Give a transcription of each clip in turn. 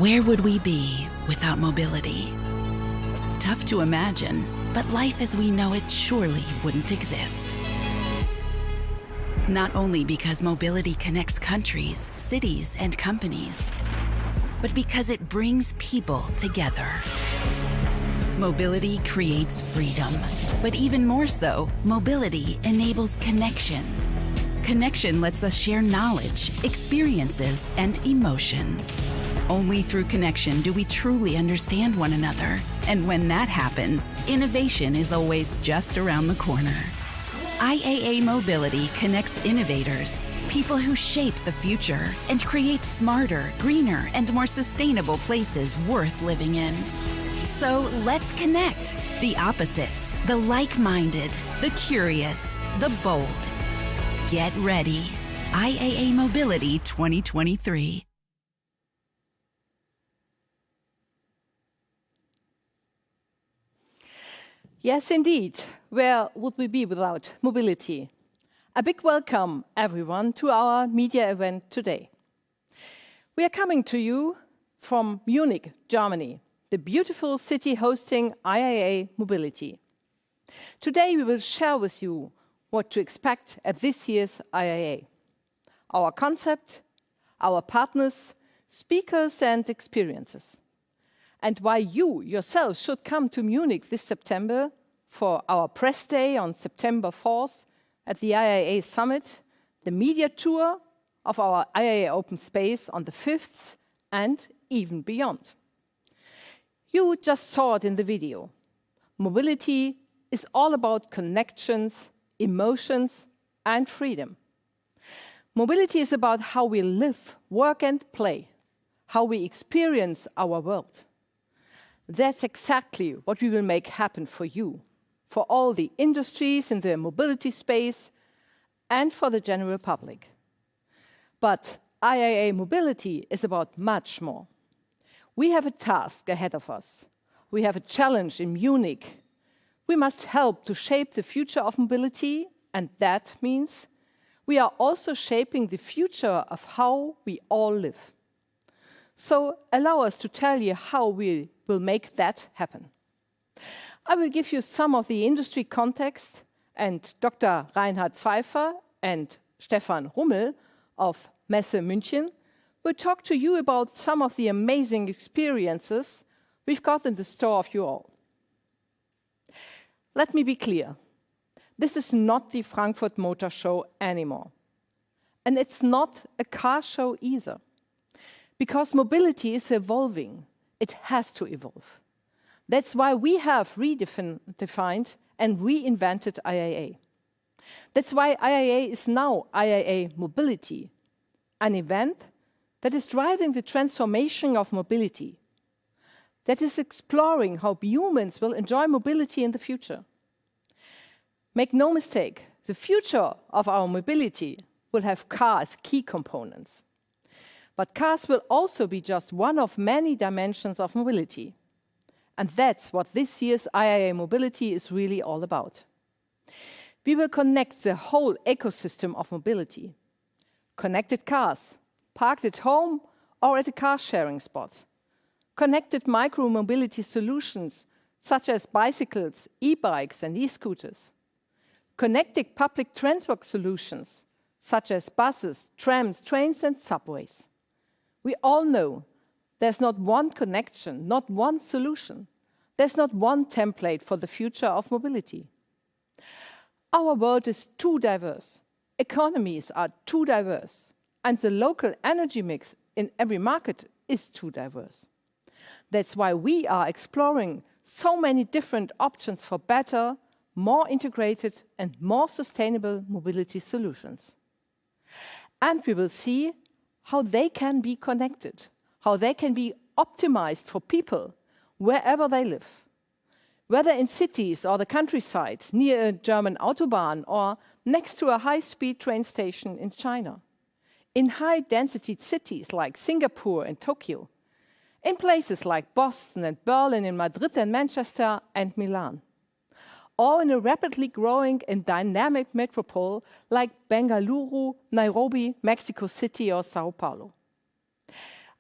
Where would we be without mobility? Tough to imagine, but life as we know it surely wouldn't exist. Not only because mobility connects countries, cities, and companies, but because it brings people together. Mobility creates freedom, but even more so, mobility enables connection. Connection lets us share knowledge, experiences, and emotions. Only through connection do we truly understand one another. And when that happens, innovation is always just around the corner. IAA Mobility connects innovators, people who shape the future and create smarter, greener, and more sustainable places worth living in. So let's connect the opposites, the like-minded, the curious, the bold. Get ready. IAA Mobility 2023. Yes, indeed. Where would we be without mobility? A big welcome, everyone, to our media event today. We are coming to you from Munich, Germany, the beautiful city hosting IAA Mobility. Today, we will share with you what to expect at this year's IAA. Our concept, our partners, speakers, and experiences. And why you yourself should come to Munich this September for our press day on September 4th at the IAA Summit, the media tour of our IAA Open Space on the 5th, and even beyond. You just saw it in the video. Mobility is all about connections, emotions, and freedom. Mobility is about how we live, work, and play, how we experience our world. That's exactly what we will make happen for you, for all the industries in the mobility space, and for the general public. But IAA Mobility is about much more. We have a task ahead of us. We have a challenge in Munich. We must help to shape the future of mobility, and that means we are also shaping the future of how we all live. So allow us to tell you how we will make that happen. I will give you some of the industry context, and Dr. Reinhard Pfeifer and Stefan Rummel of Messe München will talk to you about some of the amazing experiences we've got in the store of you all. Let me be clear. This is not the Frankfurt Motor Show anymore. And it's not a car show either. Because mobility is evolving, it has to evolve. That's why we have redefined and reinvented IAA. That's why IAA is now IAA Mobility, an event that is driving the transformation of mobility, that is exploring how humans will enjoy mobility in the future. Make no mistake, the future of our mobility will have cars key components. But cars will also be just one of many dimensions of mobility. And that's what this year's IAA Mobility is really all about. We will connect the whole ecosystem of mobility. Connected cars, parked at home or at a car-sharing spot. Connected micro-mobility solutions, such as bicycles, e-bikes, and e-scooters. Connected public transport solutions, such as buses, trams, trains, and subways. We all know there's not one connection, not one solution. There's not one template for the future of mobility. Our world is too diverse. Economies are too diverse. And the local energy mix in every market is too diverse. That's why we are exploring so many different options for better, more integrated, and more sustainable mobility solutions. And we will see how they can be connected, how they can be optimized for people wherever they live. Whether in cities or the countryside, near a German Autobahn or next to a high-speed train station in China. In high-density cities like Singapore and Tokyo. In places like Boston and Berlin, in Madrid and Manchester and Milan. Or in a rapidly growing and dynamic metropole like Bengaluru, Nairobi, Mexico City or Sao Paulo.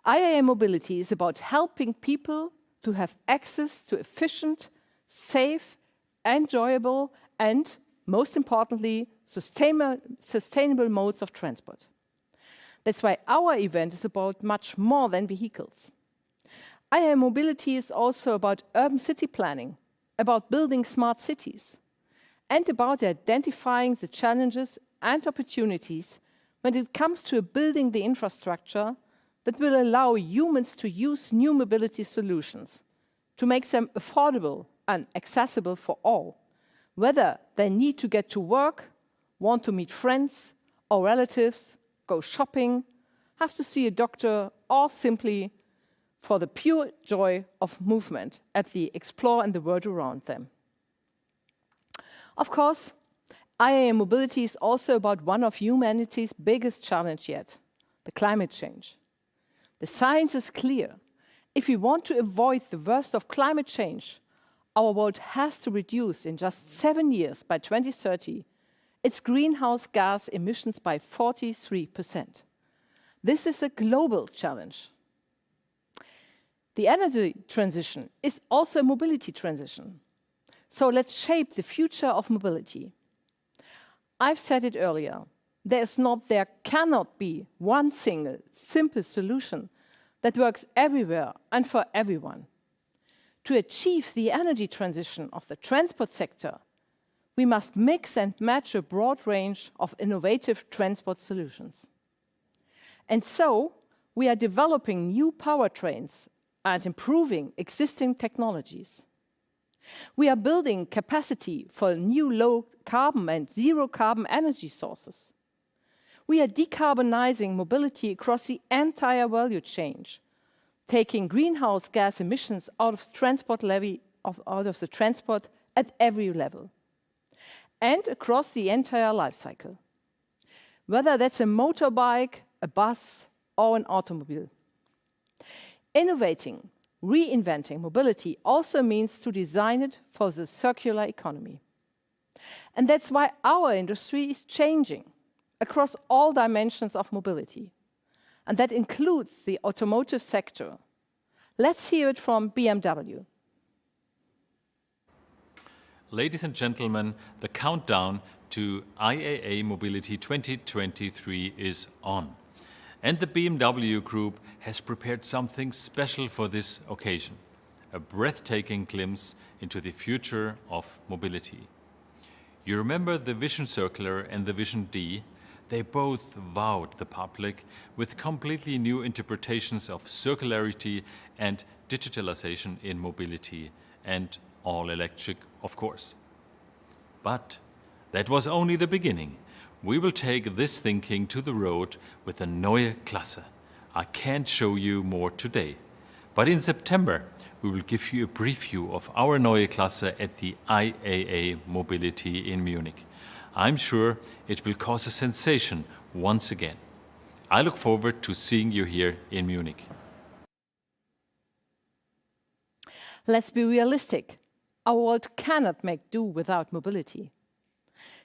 IAA Mobility is about helping people to have access to efficient, safe, enjoyable, and, most importantly, sustainable modes of transport. That's why our event is about much more than vehicles. IAA Mobility is also about urban city planning, about building smart cities, and about identifying the challenges and opportunities when it comes to building the infrastructure that will allow humans to use new mobility solutions, to make them affordable and accessible for all, whether they need to get to work, want to meet friends or relatives, go shopping, have to see a doctor, or simply for the pure joy of movement as they explore in the world around them. Of course, IAA Mobility is also about one of humanity's biggest challenges yet, the climate change. The science is clear. If we want to avoid the worst of climate change, our world has to reduce in just 7 years, by 2030, its greenhouse gas emissions by 43%. This is a global challenge. The energy transition is also a mobility transition. So let's shape the future of mobility. I've said it earlier, there cannot be one single, simple solution that works everywhere and for everyone. To achieve the energy transition of the transport sector, we must mix and match a broad range of innovative transport solutions. And so, we are developing new powertrains and improving existing technologies. We are building capacity for new low-carbon and zero-carbon energy sources. We are decarbonizing mobility across the entire value chain, taking greenhouse gas emissions out of the transport at every level, and across the entire life cycle, whether that's a motorbike, a bus, or an automobile. Innovating, reinventing mobility also means to design it for the circular economy. And that's why our industry is changing across all dimensions of mobility. And that includes the automotive sector. Let's hear it from BMW. Ladies and gentlemen, the countdown to IAA Mobility 2023 is on. And the BMW Group has prepared something special for this occasion, a breathtaking glimpse into the future of mobility. You remember the Vision Circular and the Vision D? They both wowed the public with completely new interpretations of circularity and digitalization in mobility, and all electric, of course. But that was only the beginning. We will take this thinking to the road with a Neue Klasse. I can't show you more today, but in September we will give you a preview of our Neue Klasse at the IAA Mobility in Munich. I'm sure it will cause a sensation once again. I look forward to seeing you here in Munich. Let's be realistic. Our world cannot make do without mobility.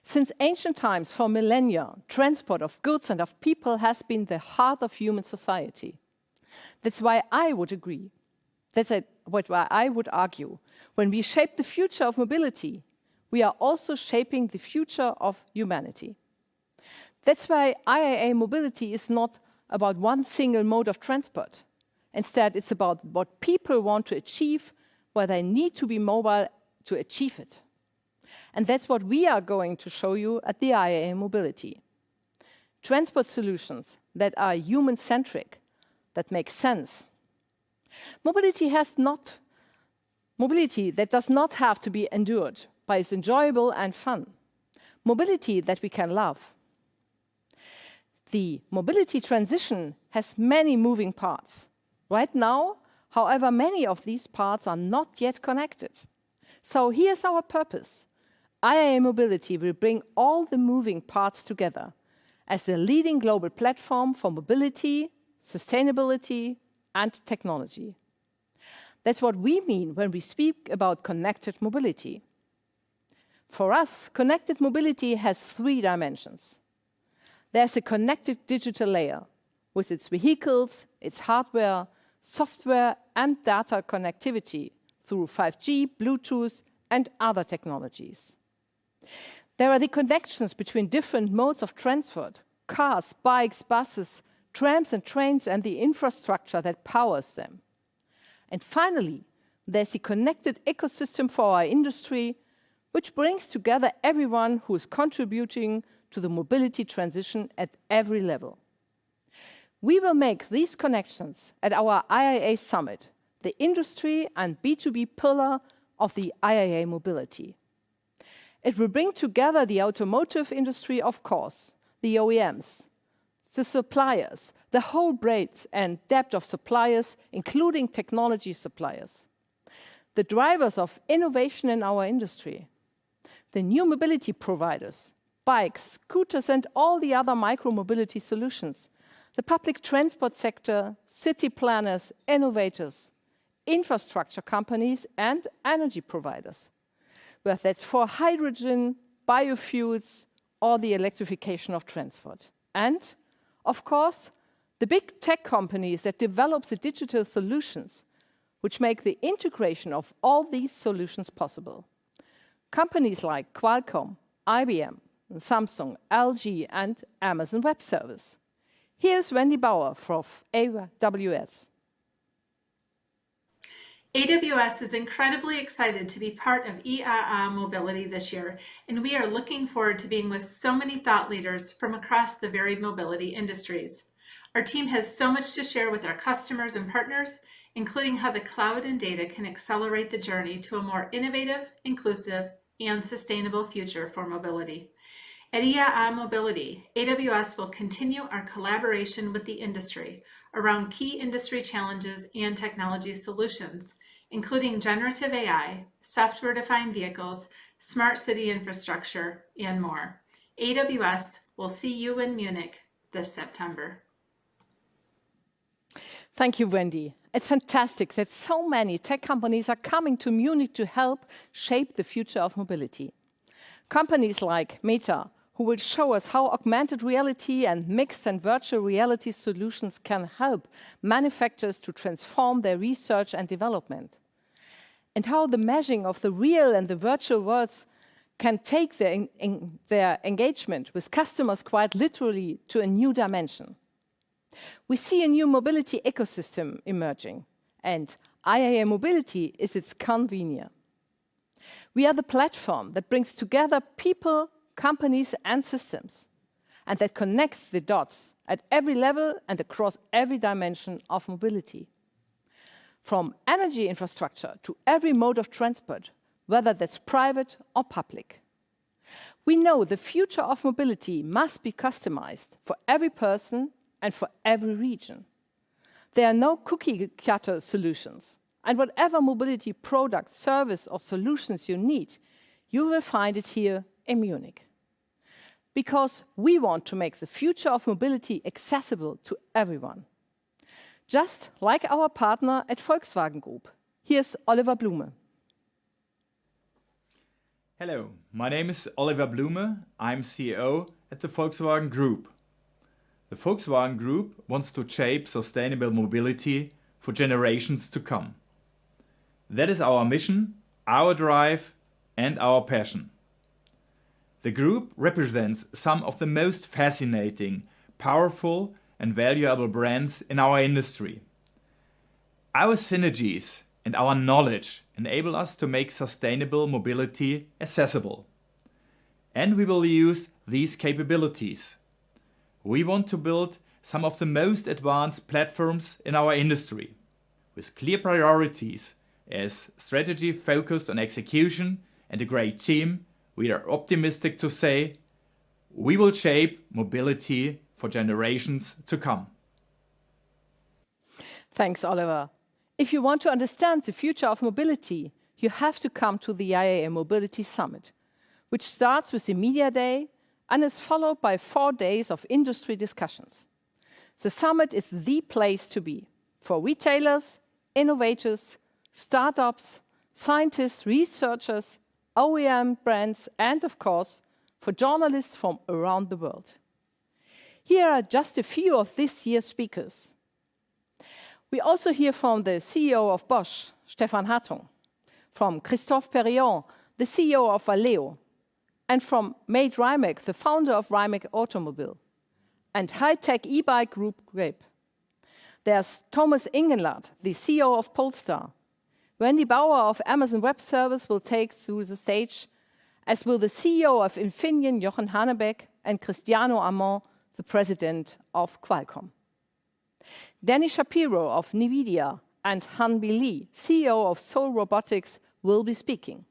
Since ancient times, for millennia, transport of goods and of people has been the heart of human society. That's why I would agree. That's why I would argue. When we shape the future of mobility, we are also shaping the future of humanity. That's why IAA Mobility is not about one single mode of transport. Instead, it's about what people want to achieve, where they need to be mobile to achieve it. And that's what we are going to show you at the IAA Mobility. Transport solutions that are human-centric, that make sense. Mobility that does not have to be endured, but is enjoyable and fun. Mobility that we can love. The mobility transition has many moving parts. Right now, however, many of these parts are not yet connected. So here's our purpose. IAA Mobility will bring all the moving parts together as a leading global platform for mobility, sustainability, and technology. That's what we mean when we speak about connected mobility. For us, connected mobility has 3 dimensions. There's a connected digital layer, with its vehicles, its hardware, software, and data connectivity through 5G, Bluetooth, and other technologies. There are the connections between different modes of transport, cars, bikes, buses, trams and trains, and the infrastructure that powers them. And finally, there's the connected ecosystem for our industry, which brings together everyone who is contributing to the mobility transition at every level. We will make these connections at our IAA Summit, the industry and B2B pillar of the IAA Mobility. It will bring together the automotive industry, of course, the OEMs, the suppliers, the whole breadth and depth of suppliers, including technology suppliers, the drivers of innovation in our industry, the new mobility providers, bikes, scooters, and all the other micro-mobility solutions, the public transport sector, city planners, innovators, infrastructure companies, and energy providers, whether that's for hydrogen, biofuels, or the electrification of transport. And, of course, the big tech companies that develop the digital solutions, which make the integration of all these solutions possible. Companies like Qualcomm, IBM, Samsung, LG, and Amazon Web Service. Here's Wendy Bauer from AWS. AWS is incredibly excited to be part of IAA Mobility this year, and we are looking forward to being with so many thought leaders from across the varied mobility industries. Our team has so much to share with our customers and partners, including how the cloud and data can accelerate the journey to a more innovative, inclusive, and sustainable future for mobility. At IAA Mobility, AWS will continue our collaboration with the industry around key industry challenges and technology solutions, including generative AI, software-defined vehicles, smart city infrastructure, and more. AWS will see you in Munich this September. Thank you, Wendy. It's fantastic that so many tech companies are coming to Munich to help shape the future of mobility. Companies like Meta, who will show us how augmented reality and mixed and virtual reality solutions can help manufacturers to transform their research and development, and how the meshing of the real and the virtual worlds can take their engagement with customers quite literally to a new dimension. We see a new mobility ecosystem emerging, and IAA Mobility is its convener. We are the platform that brings together people, companies, and systems, and that connects the dots at every level and across every dimension of mobility. From energy infrastructure to every mode of transport, whether that's private or public. We know the future of mobility must be customized for every person and for every region. There are no cookie-cutter solutions, and whatever mobility product, service, or solutions you need, you will find it here in Munich. Because we want to make the future of mobility accessible to everyone. Just like our partner at Volkswagen Group. Here's Oliver Blume. Hello, my name is Oliver Blume. I'm CEO at the Volkswagen Group. The Volkswagen Group wants to shape sustainable mobility for generations to come. That is our mission, our drive, and our passion. The group represents some of the most fascinating, powerful, and valuable brands in our industry. Our synergies and our knowledge enable us to make sustainable mobility accessible. And we will use these capabilities. We want to build some of the most advanced platforms in our industry, with clear priorities as strategy focused on execution and a great team. We are optimistic to say we will shape mobility for generations to come. Thanks, Oliver. If you want to understand the future of mobility, you have to come to the IAA Mobility Summit, which starts with the Media Day and is followed by 4 days of industry discussions. The summit is the place to be for retailers, innovators, startups, scientists, researchers, OEM brands, and of course, for journalists from around the world. Here are just a few of this year's speakers. We also hear from the CEO of Bosch, Stefan, from Christophe Perriand, the CEO of Valeo, and from Mate Rimac, the founder of Rimac Automobile, and high-tech e-bike group Grape. There's Thomas Ingenlath, the CEO of Polestar. Wendy Bauer of Amazon Web Service will take through the stage, as will the CEO of Infineon, Jochen Hanebeck, and Cristiano Amon, the president of Qualcomm. Danny Shapiro of NVIDIA and Hanbi Lee, CEO of Seoul Robotics, will be speaking.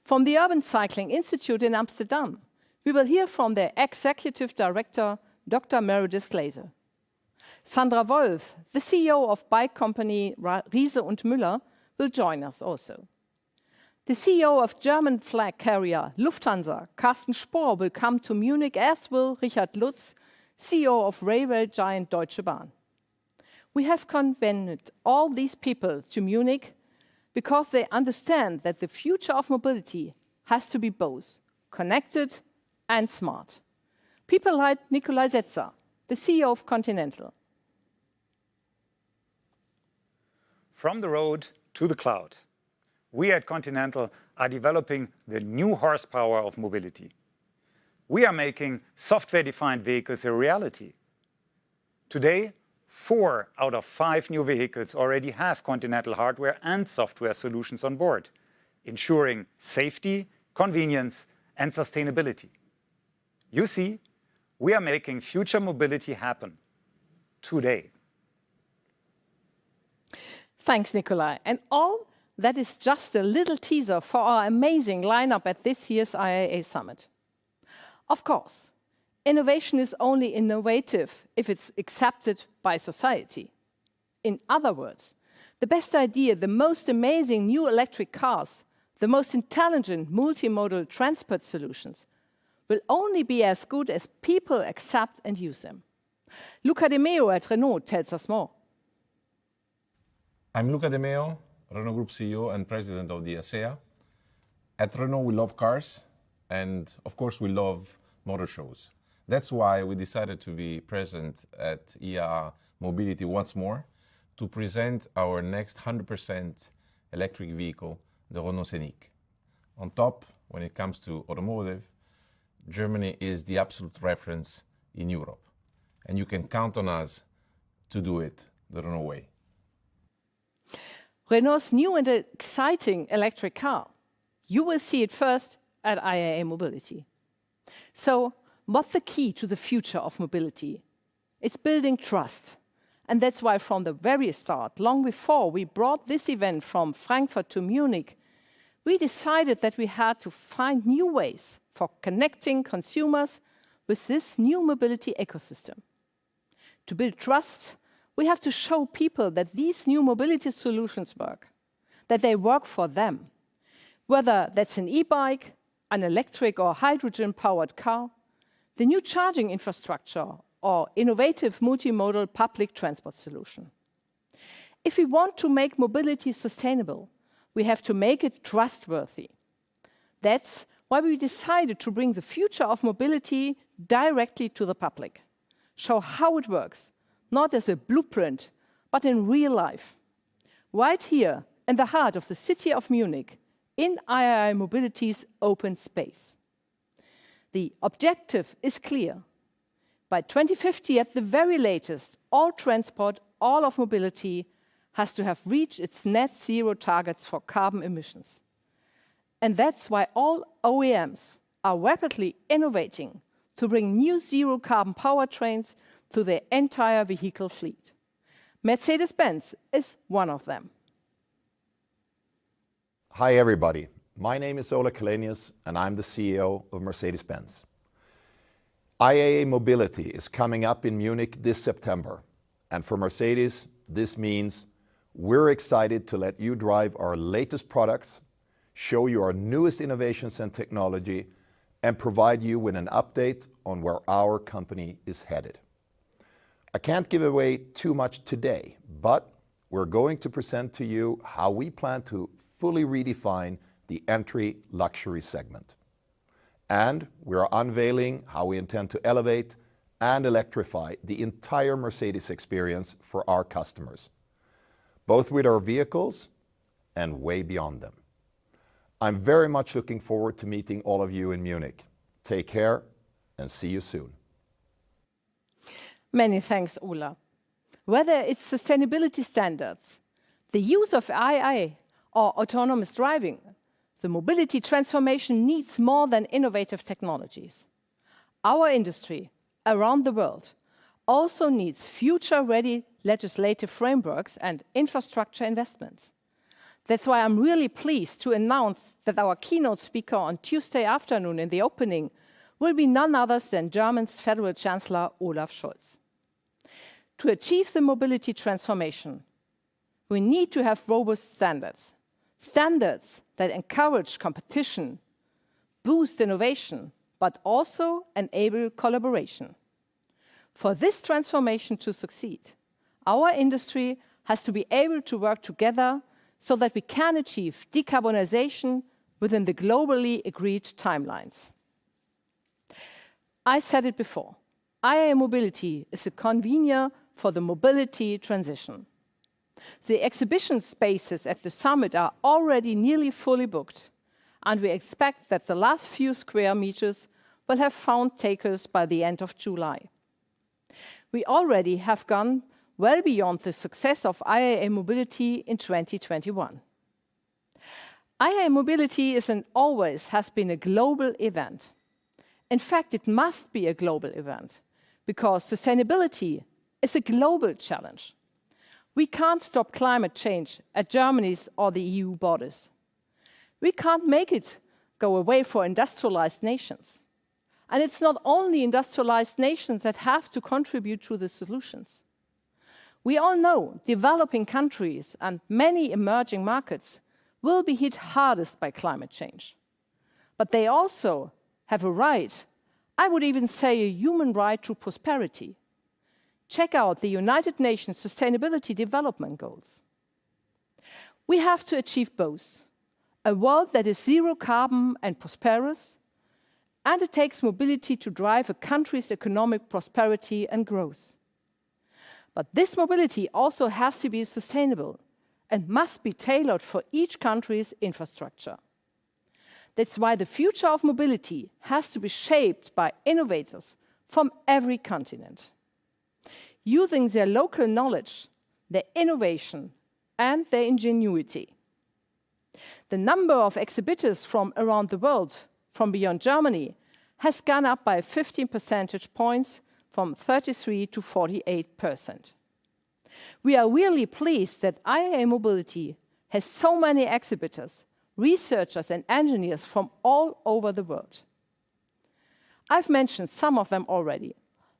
From the Urban Cycling Institute in Amsterdam, we will hear from their executive director, Dr. Meredith Glaser. Sandra Wolf, the CEO of bike company Riese und Müller, will join us also. The CEO of German flag carrier Lufthansa, Carsten Spohr, will come to Munich, as will Richard Lutz, CEO of railway giant Deutsche Bahn. We have convened all these people to Munich because they understand that the future of mobility has to be both connected and smart. People like Nikolai Setzer, the CEO of Continental. From the road to the cloud, we at Continental are developing the new horsepower of mobility. We are making software-defined vehicles a reality. Today, 4 out of 5 new vehicles already have Continental hardware and software solutions on board, ensuring safety, convenience, and sustainability. You see, we are making future mobility happen today. Thanks, Nikolai. And all that is just a little teaser for our amazing lineup at this year's IAA Summit. Of course, innovation is only innovative if it's accepted by society. In other words, the best idea, the most amazing new electric cars, the most intelligent multimodal transport solutions will only be as good as people accept and use them. Luca De Meo at Renault tells us more. I'm Luca De Meo, Renault Group CEO and President of the ASEA. At Renault, we love cars, and of course, we love motor shows. That's why we decided to be present at IAA Mobility once more to present our next 100% electric vehicle, the Renault Scenic. On top, when it comes to automotive, Germany is the absolute reference in Europe, and you can count on us to do it the Renault way. Renault's new and exciting electric car. You will see it first at IAA Mobility. So, what's the key to the future of mobility? It's building trust. And that's why from the very start, long before we brought this event from Frankfurt to Munich, we decided that we had to find new ways for connecting consumers with this new mobility ecosystem. To build trust, we have to show people that these new mobility solutions work, that they work for them. Whether that's an e-bike, an electric or hydrogen-powered car, the new charging infrastructure, or innovative multimodal public transport solution. If we want to make mobility sustainable, we have to make it trustworthy. That's why we decided to bring the future of mobility directly to the public, show how it works, not as a blueprint, but in real life. Right here in the heart of the city of Munich, in IAA Mobility's open space. The objective is clear. By 2050, at the very latest, all transport, all of mobility, has to have reached its net zero targets for carbon emissions. And that's why all OEMs are rapidly innovating to bring new zero carbon powertrains to their entire vehicle fleet. Mercedes-Benz is one of them. Hi everybody, my name is Ola Kalenius and I'm the CEO of Mercedes-Benz. IAA Mobility is coming up in Munich this September, and for Mercedes this means we're excited to let you drive our latest products, show you our newest innovations and technology, and provide you with an update on where our company is headed. I can't give away too much today, but we're going to present to you how we plan to fully redefine the entry luxury segment. And we're unveiling how we intend to elevate and electrify the entire Mercedes experience for our customers, both with our vehicles and way beyond them. I'm very much looking forward to meeting all of you in Munich. Take care and see you soon. Many thanks, Ola. Whether it's sustainability standards, the use of AI, or autonomous driving, the mobility transformation needs more than innovative technologies. Our industry around the world also needs future-ready legislative frameworks and infrastructure investments. That's why I'm really pleased to announce that our keynote speaker on Tuesday afternoon in the opening will be none other than Germany's Federal Chancellor Olaf Scholz. To achieve the mobility transformation, we need to have robust standards. Standards that encourage competition, boost innovation, but also enable collaboration. For this transformation to succeed, our industry has to be able to work together so that we can achieve decarbonization within the globally agreed timelines. I said it before, IAA Mobility is a convener for the mobility transition. The exhibition spaces at the summit are already nearly fully booked, and we expect that the last few square meters will have found takers by the end of July. We already have gone well beyond the success of IAA Mobility in 2021. IAA Mobility is and always has been a global event. In fact, it must be a global event because sustainability is a global challenge. We can't stop climate change at Germany's or the EU borders. We can't make it go away for industrialized nations. And it's not only industrialized nations that have to contribute to the solutions. We all know developing countries and many emerging markets will be hit hardest by climate change. But they also have a right, I would even say a human right to prosperity. Check out the United Nations Sustainability Development Goals. We have to achieve both, a world that is zero carbon and prosperous, and it takes mobility to drive a country's economic prosperity and growth. But this mobility also has to be sustainable and must be tailored for each country's infrastructure. That's why the future of mobility has to be shaped by innovators from every continent, using their local knowledge, their innovation, and their ingenuity. The number of exhibitors from around the world, from beyond Germany, has gone up by 15 percentage points from 33 to 48%. We are really pleased that IAA Mobility has so many exhibitors, researchers, and engineers from all over the world. I've mentioned some of them already.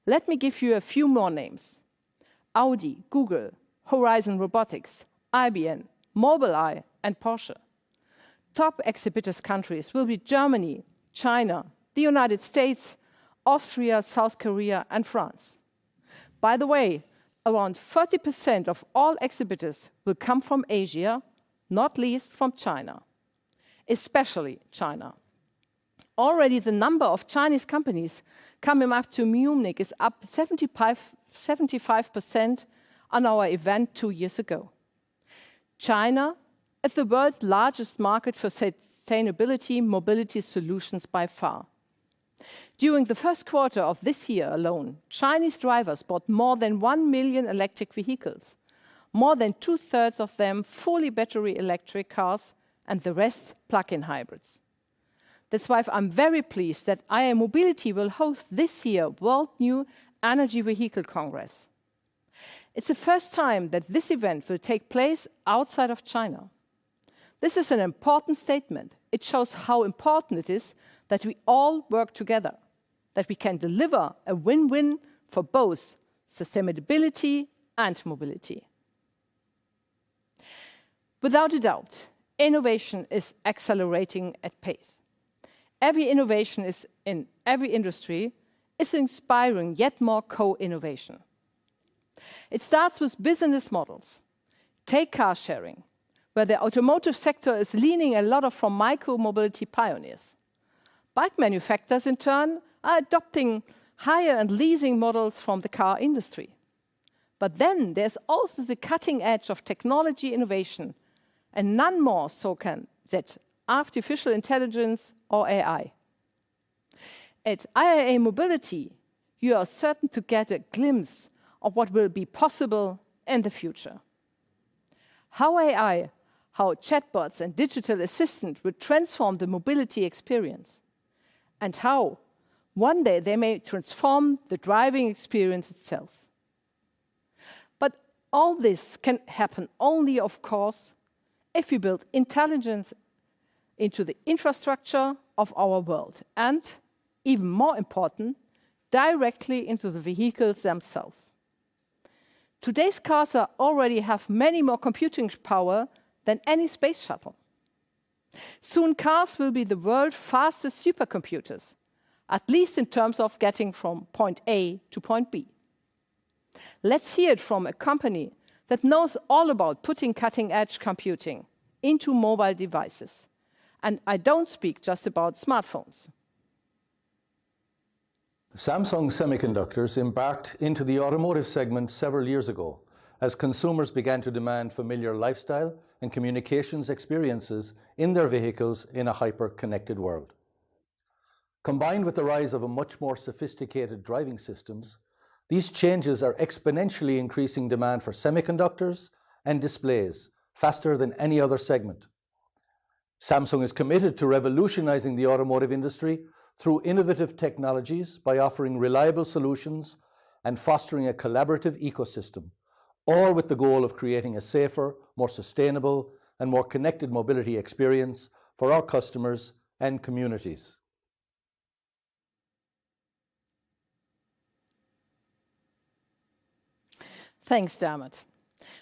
Let me give you a few more names. Audi, Google, Horizon Robotics, IBM, Mobileye, and Porsche. Top exhibitors countries will be Germany, China, the United States, Austria, South Korea, and France. By the way, around 30% of all exhibitors will come from Asia, not least from China, especially China. Already the number of Chinese companies coming up to Munich is up 75% on our event 2 years ago. China is the world's largest market for sustainability mobility solutions by far. During the first quarter of this year alone, Chinese drivers bought more than 1 million electric vehicles, more than 2/3 of them fully battery electric cars, and the rest plug-in hybrids. That's why I'm very pleased that IAA Mobility will host this year World New Energy Vehicle Congress. It's the first time that this event will take place outside of China. This is an important statement. It shows how important it is that we all work together, that we can deliver a win-win for both sustainability and mobility. Without a doubt, innovation is accelerating at pace. Every innovation is in every industry is inspiring yet more co-innovation. It starts with business models. Take car sharing, where the automotive sector is leaning a lot from micro-mobility pioneers. Bike manufacturers, in turn, are adopting hire and leasing models from the car industry. But then there's also the cutting edge of technology innovation, and none more so can that artificial intelligence or AI. At IAA Mobility, you are certain to get a glimpse of what will be possible in the future. How AI, how chatbots and digital assistants will transform the mobility experience, and how one day they may transform the driving experience itself. But all this can happen only, of course, if we build intelligence into the infrastructure of our world, and, even more important, directly into the vehicles themselves. Today's cars already have many more computing power than any space shuttle. Soon cars will be the world's fastest supercomputers, at least in terms of getting from point A to point B. Let's hear it from a company that knows all about putting cutting-edge computing into mobile devices. And I don't speak just about smartphones. Samsung Semiconductors embarked into the automotive segment several years ago as consumers began to demand familiar lifestyle and communications experiences in their vehicles in a hyper-connected world. Combined with the rise of a much more sophisticated driving systems, these changes are exponentially increasing demand for semiconductors and displays faster than any other segment. Samsung is committed to revolutionizing the automotive industry through innovative technologies by offering reliable solutions and fostering a collaborative ecosystem, all with the goal of creating a safer, more sustainable, and more connected mobility experience for our customers and communities. Thanks, Dermot.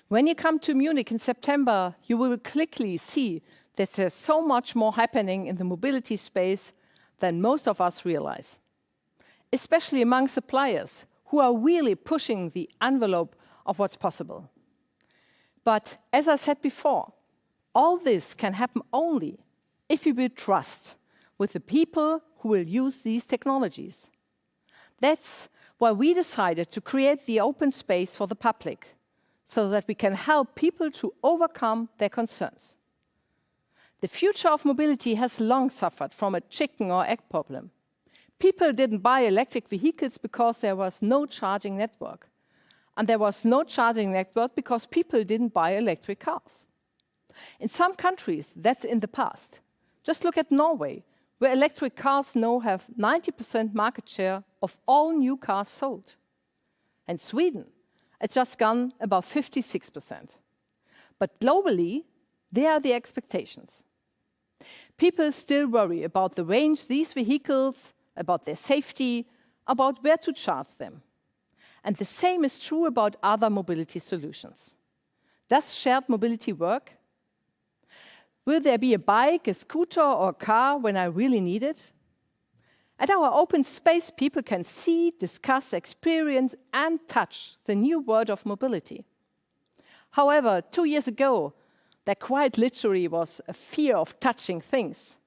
When you come to Munich in September, you will quickly see that there's so much more happening in the mobility space than most of us realize, especially among suppliers who are really pushing the envelope of what's possible. But as I said before, all this can happen only if we build trust with the people who will use these technologies. That's why we decided to create the open space for the public, so that we can help people to overcome their concerns. The future of mobility has long suffered from a chicken or egg problem. People didn't buy electric vehicles because there was no charging network. And there was no charging network because people didn't buy electric cars. In some countries, that's in the past. Just look at Norway, where electric cars now have 90% market share of all new cars sold. And Sweden, it's just gone above 56%. But globally, there are the expectations. People still worry about the range these vehicles, about their safety, about where to charge them. And the same is true about other mobility solutions. Does shared mobility work? Will there be a bike, a scooter, or a car when I really need it? At our open space, people can see, discuss, experience, and touch the new world of mobility. However, 2 years ago, there quite literally was a fear of touching things.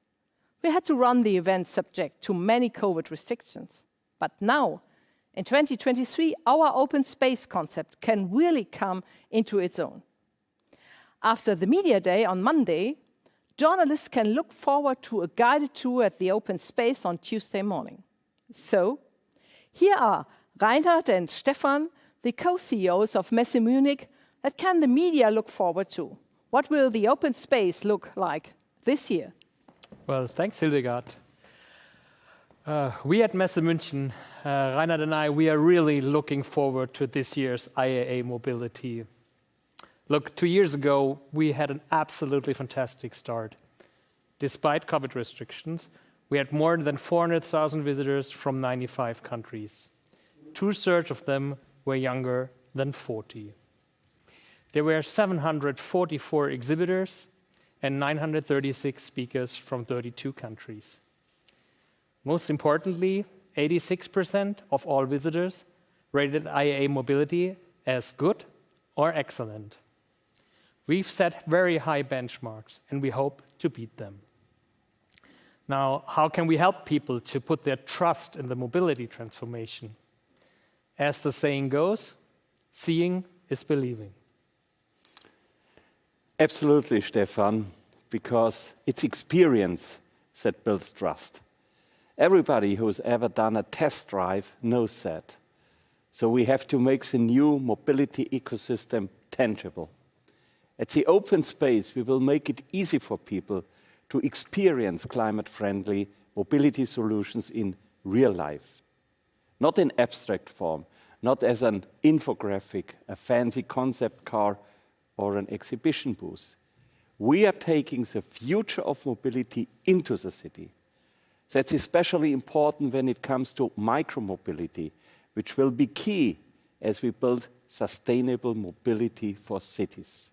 We had to run the event subject to many COVID restrictions. But now, in 2023, our open space concept can really come into its own. After the Media Day on Monday, journalists can look forward to a guided tour at the open space on Tuesday morning. So, here are Reinhard and Stefan, the co-CEOs of Messe Munich, that can the media look forward to. What will the open space look like this year? Well, thanks, Hildegard. We at Messe München, Reinhard and I, we are really looking forward to this year's IAA Mobility. Look, 2 years ago, we had an absolutely fantastic start. Despite COVID restrictions, we had more than 400,000 visitors from 95 countries. 2/3 of them were younger than 40. There were 744 exhibitors and 936 speakers from 32 countries. Most importantly, 86% of all visitors rated IAA Mobility as good or excellent. We've set very high benchmarks, and we hope to beat them. Now, how can we help people to put their trust in the mobility transformation? As the saying goes, seeing is believing. Absolutely, Stefan, because it's experience that builds trust. Everybody who's ever done a test drive knows that. So we have to make the new mobility ecosystem tangible. At the open space, we will make it easy for people to experience climate-friendly mobility solutions in real life. Not in abstract form, not as an infographic, a fancy concept car, or an exhibition booth. We are taking the future of mobility into the city. That's especially important when it comes to micromobility, which will be key as we build sustainable mobility for cities.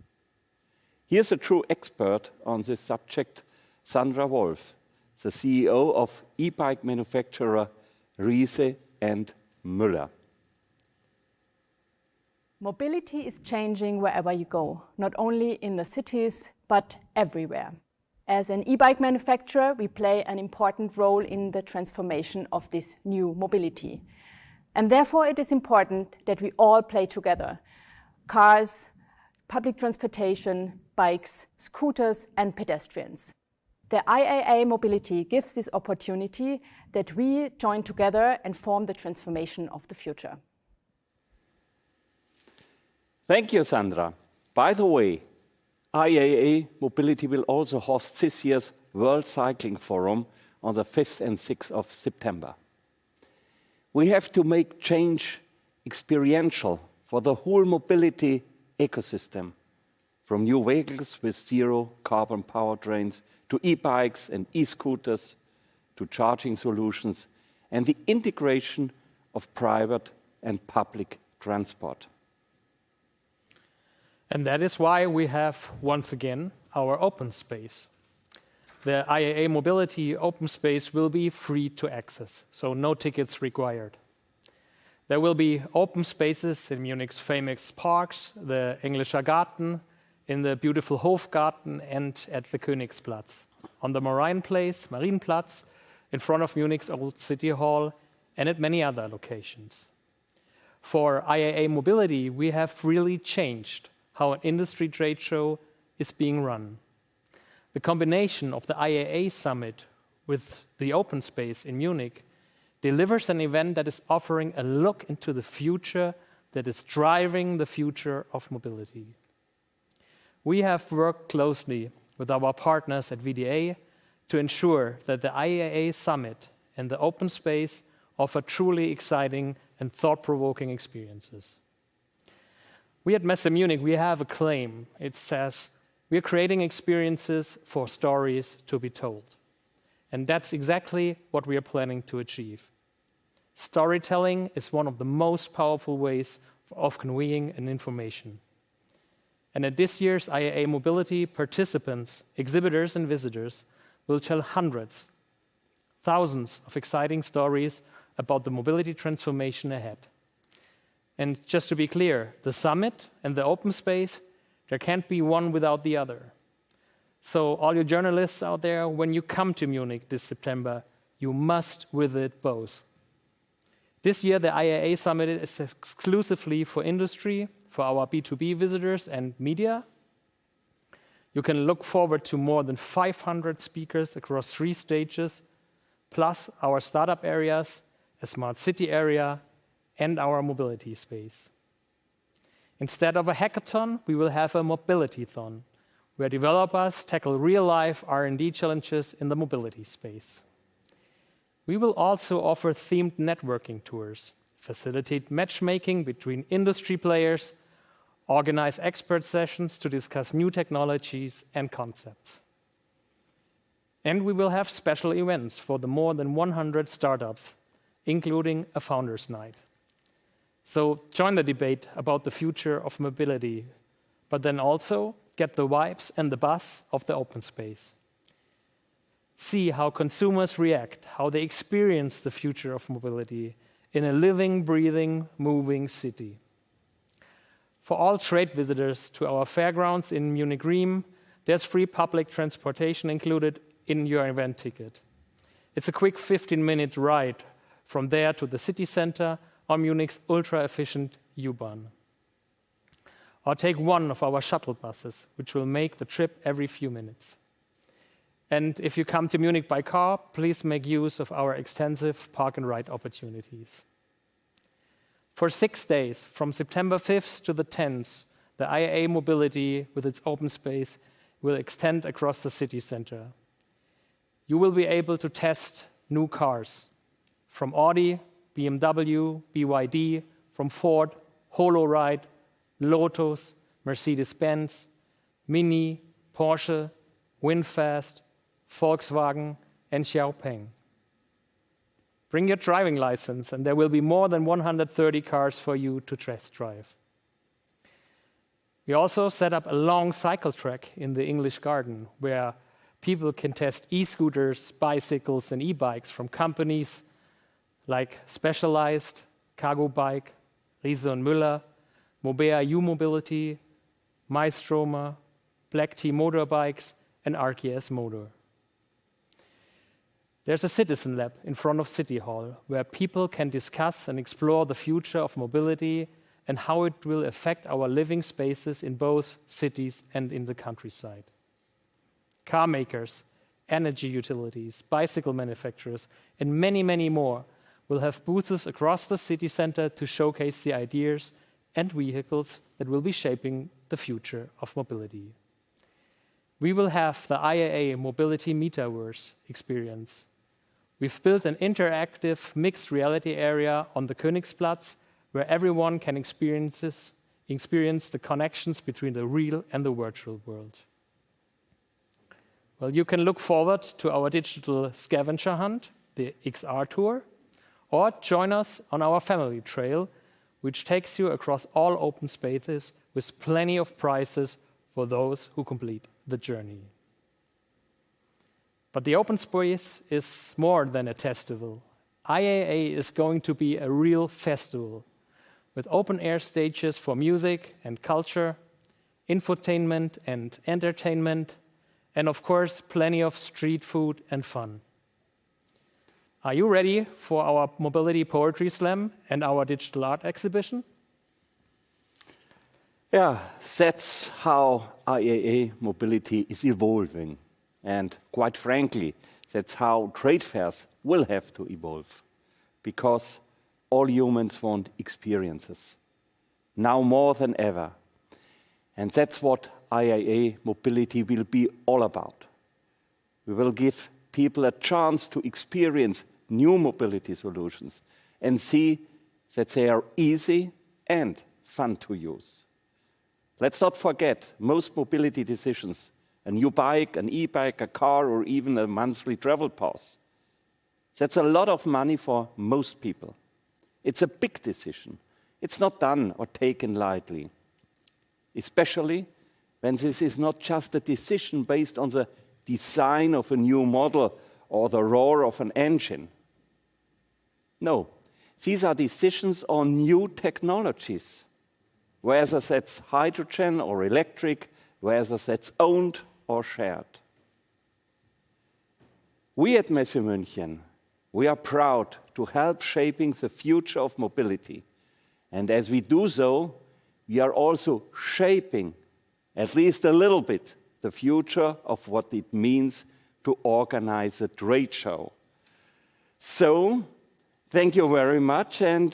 Here's a true expert on this subject, Sandra Wolf, the CEO of e-bike manufacturer Riese and Müller. Mobility is changing wherever you go, not only in the cities, but everywhere. As an e-bike manufacturer, we play an important role in the transformation of this new mobility. And therefore, it is important that we all play together. Cars, public transportation, bikes, scooters, and pedestrians. The IAA Mobility gives this opportunity that we join together and form the transformation of the future. Thank you, Sandra. By the way, IAA Mobility will also host this year's World Cycling Forum on the 5th and 6th of September. We have to make change experiential for the whole mobility ecosystem, from new vehicles with zero carbon powertrains to e-bikes and e-scooters to charging solutions and the integration of private and public transport. And that is why we have, once again, our open space. The IAA Mobility open space will be free to access, so no tickets required. There will be open spaces in Munich's famous parks, the Englischer Garten, in the beautiful Hofgarten, and at the Königsplatz, on the Marienplatz, in front of Munich's old city hall, and at many other locations. For IAA Mobility, we have really changed how an industry trade show is being run. The combination of the IAA Summit with the open space in Munich delivers an event that is offering a look into the future that is driving the future of mobility. We have worked closely with our partners at VDA to ensure that the IAA Summit and the open space offer truly exciting and thought-provoking experiences. We at Messe Munich, we have a claim. It says, we are creating experiences for stories to be told. And that's exactly what we are planning to achieve. Storytelling is one of the most powerful ways of conveying an information. And at this year's IAA Mobility, participants, exhibitors, and visitors will tell hundreds, thousands of exciting stories about the mobility transformation ahead. And just to be clear, the summit and the open space, there can't be one without the other. So all you journalists out there, when you come to Munich this September, you must visit both. This year, the IAA Summit is exclusively for industry, for our B2B visitors and media. You can look forward to more than 500 speakers across 3 stages, plus our startup areas, a smart city area, and our mobility space. Instead of a hackathon, we will have a mobility-thon, where developers tackle real-life R&D challenges in the mobility space. We will also offer themed networking tours, facilitate matchmaking between industry players, organize expert sessions to discuss new technologies and concepts. And we will have special events for the more than 100 startups, including a Founders Night. So join the debate about the future of mobility, but then also get the vibes and the buzz of the open space. See how consumers react, how they experience the future of mobility in a living, breathing, moving city. For all trade visitors to our fairgrounds in Munich Riem, there's free public transportation included in your event ticket. It's a quick 15-minute ride from there to the city center on Munich's ultra-efficient U-Bahn. Or take one of our shuttle buses, which will make the trip every few minutes. And if you come to Munich by car, please make use of our extensive park and ride opportunities. For 6 days, from September 5th to the 10th, the IAA Mobility with its open space will extend across the city center. You will be able to test new cars from Audi, BMW, BYD, from Ford, HoloRide, Lotus, Mercedes-Benz, Mini, Porsche, VinFast, Volkswagen, and Xiaopeng. Bring your driving license, and there will be more than 130 cars for you to test drive. We also set up a long cycle track in the English Garden, where people can test e-scooters, bicycles, and e-bikes from companies like Specialized, Cargo Bike, Riese und Müller, Mobea U-Mobility, Maistromer, Black Tea Motorbikes, and RKS Motor. There's a citizen lab in front of City Hall where people can discuss and explore the future of mobility and how it will affect our living spaces in both cities and in the countryside. Car makers, energy utilities, bicycle manufacturers, and many, many more will have booths across the city center to showcase the ideas and vehicles that will be shaping the future of mobility. We will have the IAA Mobility Metaverse experience. We've built an interactive mixed reality area on the Königsplatz where everyone can experience the connections between the real and the virtual world. Well, you can look forward to our digital scavenger hunt, the XR Tour, or join us on our family trail, which takes you across all open spaces with plenty of prizes for those who complete the journey. But the open space is more than a festival. IAA is going to be a real festival with open-air stages for music and culture, infotainment and entertainment, and of course, plenty of street food and fun. Are you ready for our Mobility Poetry Slam and our digital art exhibition? Yeah, that's how IAA Mobility is evolving. And quite frankly, that's how trade fairs will have to evolve. Because all humans want experiences, now more than ever. And that's what IAA Mobility will be all about. We will give people a chance to experience new mobility solutions and see that they are easy and fun to use. Let's not forget, most mobility decisions, a new bike, an e-bike, a car, or even a monthly travel pass, that's a lot of money for most people. It's a big decision. It's not done or taken lightly, especially when this is not just a decision based on the design of a new model or the roar of an engine. No, these are decisions on new technologies, whether that's hydrogen or electric, whether that's owned or shared. We at Messe München, we are proud to help shaping the future of mobility. And as we do so, we are also shaping, at least a little bit, the future of what it means to organize a trade show. So, thank you very much, and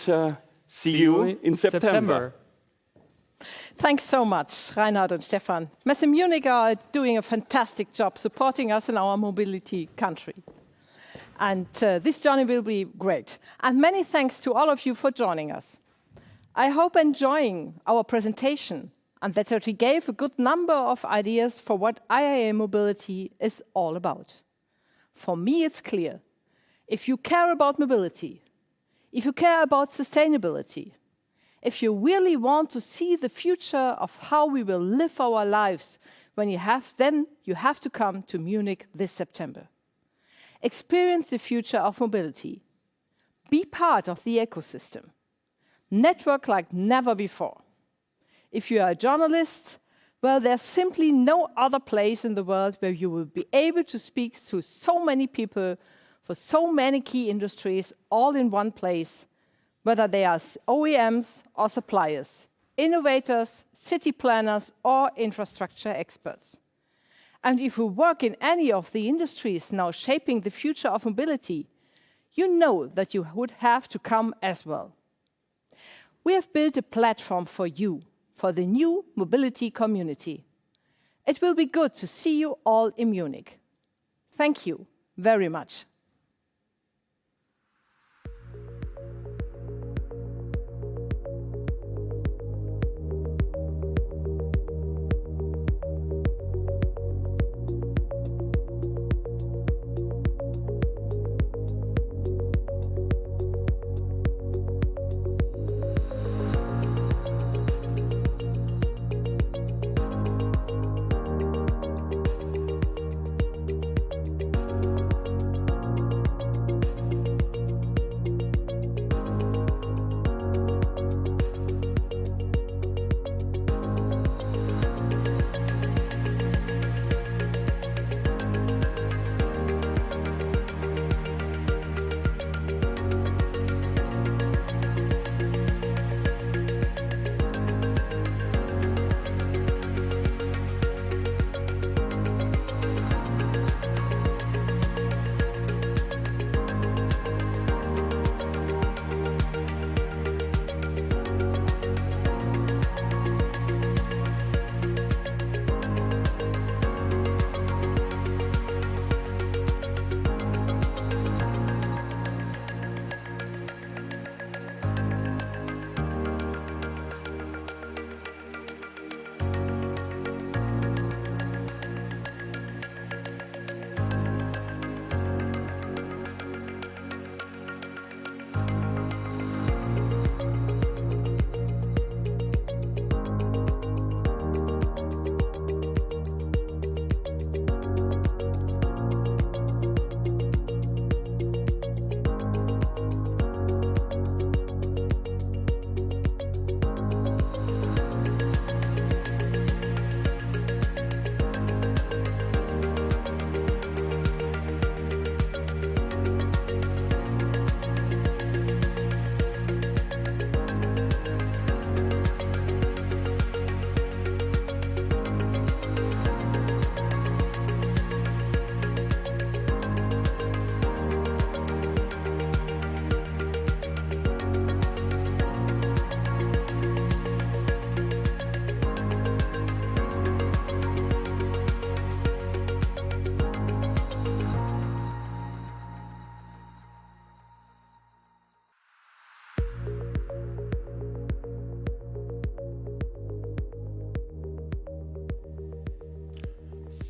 see you in September. Thanks so much, Reinhard and Stefan. Messe Munich are doing a fantastic job supporting us in our mobility country. And this journey will be great. And many thanks to all of you for joining us. I hope enjoying our presentation and that we gave a good number of ideas for what IAA Mobility is all about. For me, it's clear. If you care about mobility, if you care about sustainability, if you really want to see the future of how we will live our lives, then you have to come to Munich this September. Experience the future of mobility. Be part of the ecosystem. Network like never before. If you are a journalist, well, there's simply no other place in the world where you will be able to speak to so many people for so many key industries all in one place, whether they are OEMs or suppliers, innovators, city planners, or infrastructure experts. And if you work in any of the industries now shaping the future of mobility, you know that you would have to come as well. We have built a platform for you, for the new mobility community. It will be good to see you all in Munich. Thank you very much.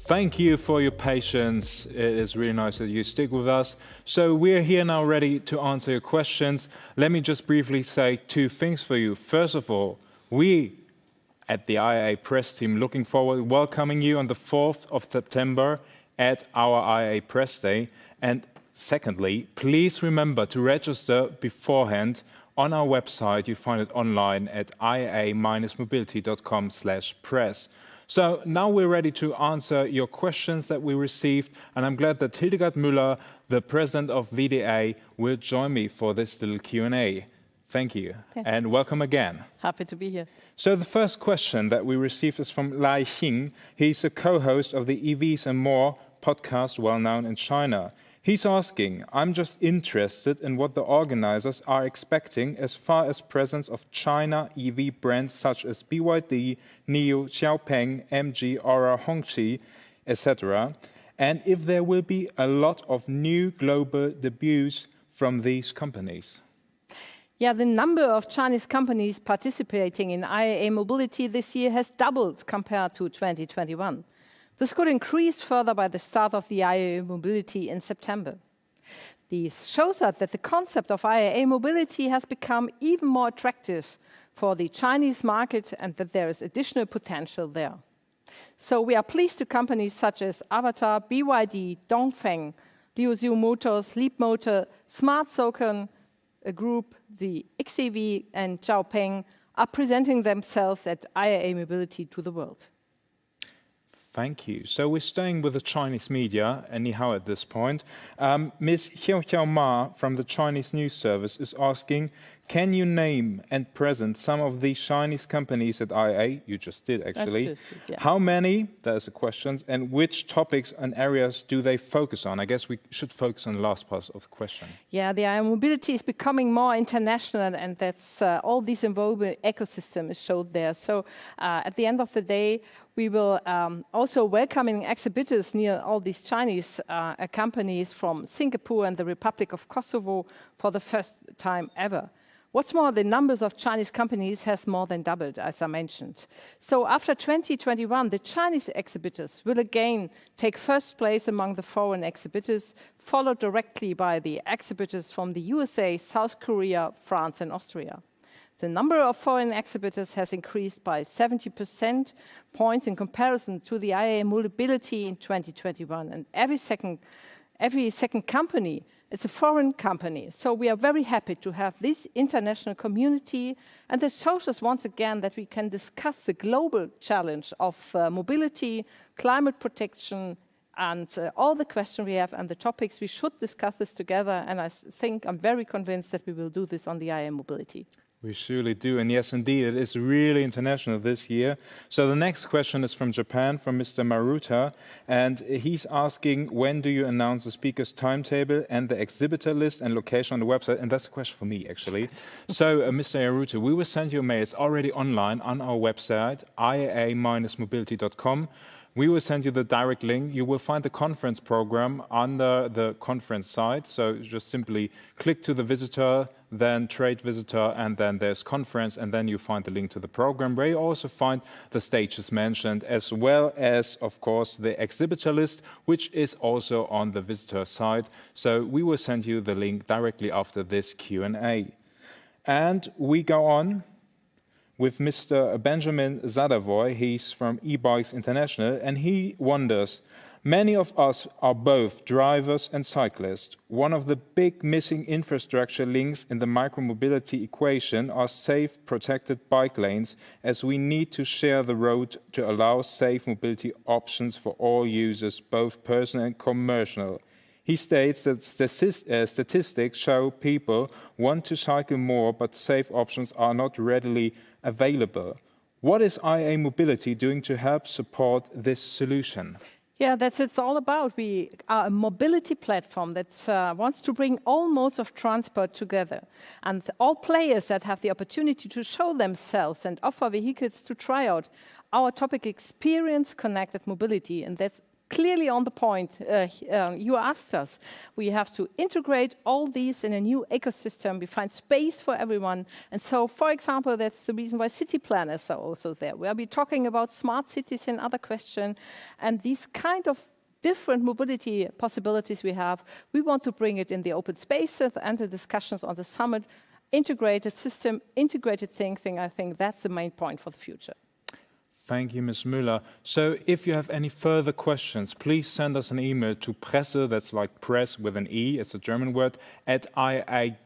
Thank you for your patience. It is really nice that you stick with us. So we're here now ready to answer your questions. Let me just briefly say two things for you. First of all, we at the IAA press team looking forward to welcoming you on the 4th of September at our IAA Press Day. And secondly, please remember to register beforehand on our website. You find it online at iaa-mobility.com/press. So now we're ready to answer your questions that we received, and I'm glad that Hildegard Müller, the president of VDA, will join me for this little Q&A. Thank you, and welcome again. Happy to be here. So the first question that we received is from Lai Xing. He's a co-host of the EVs and More podcast, well known in China. He's asking, I'm just interested in what the organizers are expecting as far as presence of China EV brands such as BYD, NIO, Xiaopeng, MG, Aura, Hongqi, etc. And if there will be a lot of new global debuts from these companies. Yeah, the number of Chinese companies participating in IAA Mobility this year has doubled compared to 2021. This could increase further by the start of the IAA Mobility in September. This shows us that the concept of IAA Mobility has become even more attractive for the Chinese market and that there is additional potential there. So we are pleased to companies such as Avatar, BYD, Dongfeng, Liuzhou Motors, Leapmotor, Smart Socon Group, the XEV and Xiaopeng are presenting themselves at IAA Mobility to the world. Thank you. So we're staying with the Chinese media, anyhow, at this point. Ms. Xiao Ma from the Chinese News Service is asking, can you name and present some of these Chinese companies at IAA? You just did, actually. Yeah. How many? There's a question. And which topics and areas do they focus on? I guess we should focus on the last part of the question. Yeah, the IAA Mobility is becoming more international, and that's all these involved ecosystem is showed there. So at the end of the day, we will also welcoming exhibitors near all these Chinese companies from Singapore and the Republic of Kosovo for the first time ever. What's more, the numbers of Chinese companies has more than doubled, as I mentioned. So after 2021, the Chinese exhibitors will again take first place among the foreign exhibitors, followed directly by the exhibitors from the USA, South Korea, France, and Austria. The number of foreign exhibitors has increased by 70% points in comparison to the IAA Mobility in 2021, and every second company, it's a foreign company. So we are very happy to have this international community, and it shows us once again that we can discuss the global challenge of mobility, climate protection, and all the questions we have and the topics. We should discuss this together, and I'm very convinced that we will do this on the IAA Mobility. We surely do, and yes, indeed, it is really international this year. So the next question is from Japan, from Mr. Maruta, and he's asking, when do you announce the speaker's timetable and the exhibitor list and location on the website? And that's a question for me, actually. So, Mr. Maruta, we will send you a mail. It's already online on our website, iaa-mobility.com. We will send you the direct link. You will find the conference program under the conference site. So just simply click to the visitor, then trade visitor, and then there's conference, and then you find the link to the program, where you also find the stages mentioned, as well as, of course, the exhibitor list, which is also on the visitor side. So we will send you the link directly after this Q&A. And we go on with Mr. Benjamin Zadavoy. He's from eBikes International, and he wonders, many of us are both drivers and cyclists. One of the big missing infrastructure links in the micromobility equation are safe, protected bike lanes, as we need to share the road to allow safe mobility options for all users, both personal and commercial. He states that statistics show people want to cycle more, but safe options are not readily available. What is IAA Mobility doing to help support this solution? Yeah, that's it's all about. We are a mobility platform that wants to bring all modes of transport together. And all players that have the opportunity to show themselves and offer vehicles to try out. Our topic, experience connected mobility, and that's clearly on the point you asked us. We have to integrate all these in a new ecosystem. We find space for everyone. And so, for example, that's the reason why city planners are also there. We'll be talking about smart cities and other questions. And these kind of different mobility possibilities we have, we want to bring it in the open spaces and the discussions on the summit. Integrated system, integrated thinking, I think that's the main point for the future. Thank you, Ms. Müller. So if you have any further questions, please send us an email to presse, that's like press with an E, it's a German word, @ia.de.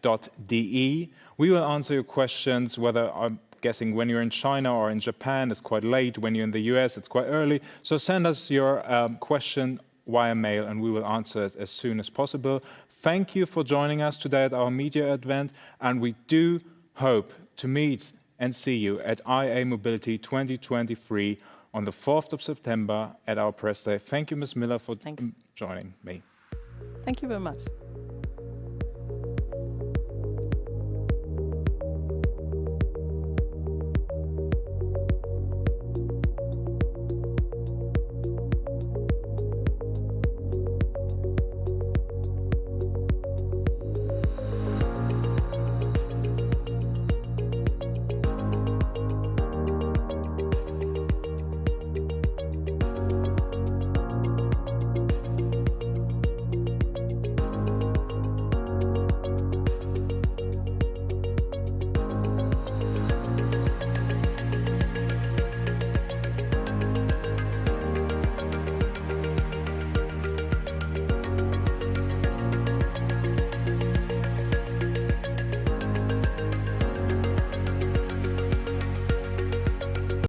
We will answer your questions, whether I'm guessing when you're in China or in Japan, it's quite late. When you're in the US, it's quite early. So send us your question via mail, and we will answer it as soon as possible. Thank you for joining us today at our media event, and we do hope to meet and see you at IAA Mobility 2023 on the 4th of September at our press day. Thank you, Ms. Müller, for joining me. Thank you very much.